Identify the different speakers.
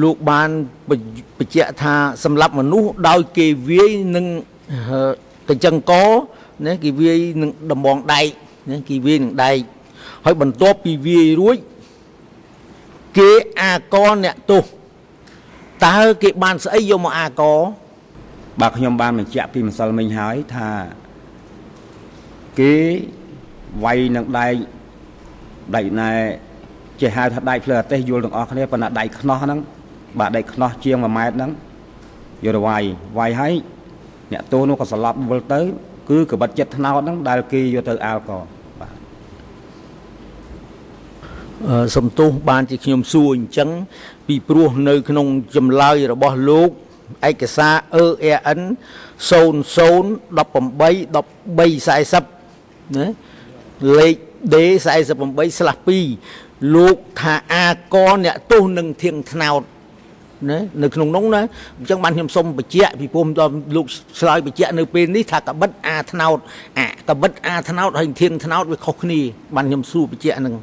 Speaker 1: លោកបានបញ្ជាក់ថាសម្រាប់មនុស្សដោយគេវាយនឹងកញ្ចឹងកណាគេវាយនឹងដំបងដែកណាគេវាយនឹងដែកហើយបន្ទាប់ពីវាយរួចគេអាកអ្នកទោសតើគេបានស្អីយកមកអាក
Speaker 2: បាទខ្ញុំបានបញ្ជាក់ពីម្សិលមិញហើយថាគេវាយនឹងដែកណែចេះហៅថាដែកភ្លើអាទេសយល់ទាំងអស់គ្នាប៉ុន្តែដែកខ្នោះហ្នឹងបាទដែកខ្នោះជាង1ម៉ែត្រហ្នឹងយកទៅវាយហើយអ្នកទោសនោះក៏ស្លាប់វិលទៅគឺក្បិតចិត្តថ្នោតហ្នឹងដែលគេយកទៅអាល់កបាទ
Speaker 1: សំទោសបានជាខ្ញុំសួរអញ្ចឹងពីព្រោះនៅក្នុងចម្លើយរបស់លោកឯកសារ ERN 00181340ណាលេខ D48/2 លោកថាអាកអ្នកទោសនឹងធៀងថ្នោតណានៅក្នុងនោះណាអញ្ចឹងបានខ្ញុំសូមបញ្ជាក់ពីព្រោះដល់លោកឆ្លើយបញ្ជាក់នៅពេលនេះថាកបិតអាថ្នោតកបិតអាថ្នោតហើយកធៀងថ្នោតវាខុសគ្នាបានខ្ញុំសួរបញ្ជាក់ហ្នឹង